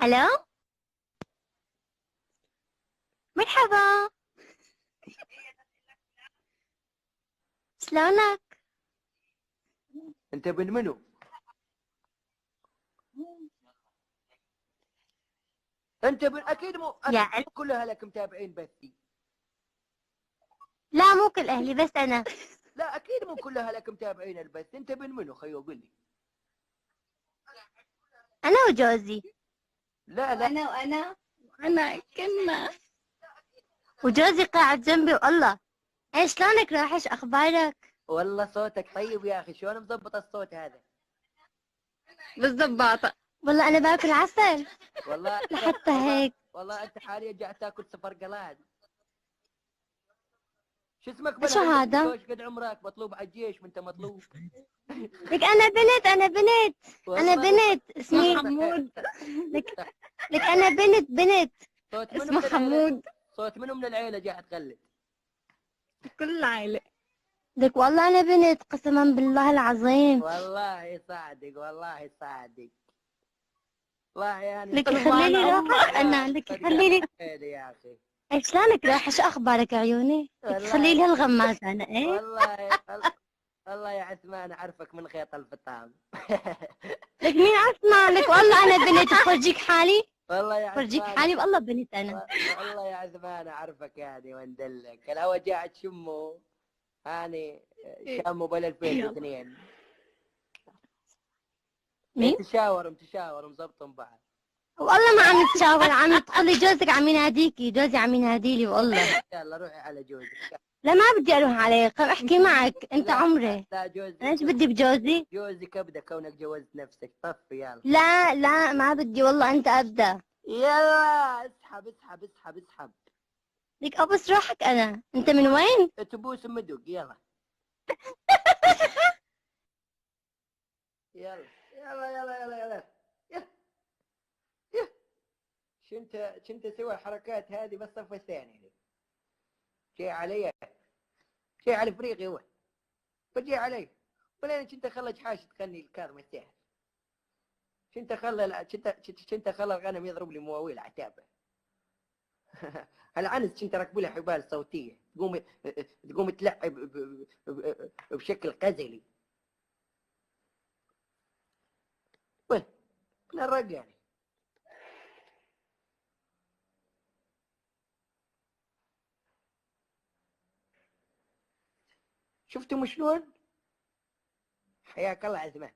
الو، مرحبا. شلونك؟ انت ابن منو؟ انت اكيد مو يعني كل اهلك متابعين بثي. لا، مو كل اهلي بس انا. لا اكيد مو كل اهلك متابعين البث. انت ابن منو خيو قول لي. انا وجوزي. لا لا انا كنا. وجوزي قاعد جنبي والله. ايش شلونك؟ راح، ايش اخبارك؟ والله صوتك طيب يا اخي. شلون مضبط الصوت هذا؟ بالضباطة. والله انا باكل عسل. والله لحتى والله هيك. والله انت حاليا قاعد تاكل صفرقلات. شو اسمك شو بالعلم؟ هذا؟ ايش قد عمرك؟ مطلوب على الجيش وانت مطلوب. لك انا بنت، انا بنت. انا والله بنت اسمي حمود. لك انا بنت. صوت منو اسمه من العيله؟ حمود. صوت منو من العيله قاعد تقلد؟ كل العائلة. لك والله انا بنت، قسما بالله العظيم. والله صادق والله صادق. والله يعني لك خلي لي روحك، انا والله لك صدق خلي لي. يا اخي. ايش شلونك رايحة؟ شو اخبارك عيوني؟ لك خلي والله لي هالغماز انا ايه. والله والله يا عثمان اعرفك من خيط الفطام. لك مين اسمع لك؟ والله انا بنت، فرجيك حالي. والله يا فرجيك عثمان حالي والله بنت انا. والله يا عثمان اعرفك يعني وندلك الهوى قاعد شمه هاني. شامه بال 2002. مين؟ متشاور مزبطن بعض. والله ما عم نتشاور، عم تقولي جوزك عم يناديكي، جوزي عم يناديلي والله. يلا روحي على جوزك. لا ما بدي اروح عليك، خل احكي معك انت لا عمري. لا جوزي انا ايش بدي بجوزي؟ جوزك ابدا كونك جوزت نفسك. طفي يلا. لا لا ما بدي والله، انت ابدا. يلا اسحب اسحب اسحب اسحب. لك ابص روحك انا، انت من وين؟ تبوس مدق يلا. يلا يلا يلا يلا يلا. يلا يلا. شنت اسوي الحركات هذه بس الصف الثاني. جاي علي. جاي على افريقيا هو. بجي علي. ولين كنت خلى حاجه تغني الكاظم الساحر. كنت خلى الغنم يضرب لي مواويل عتابه. العنز كنت ركبوا لي حبال صوتيه تقوم تلعب بشكل غزلي. وين من الرق يعني. شفتم شلون؟ حياك الله عثمان.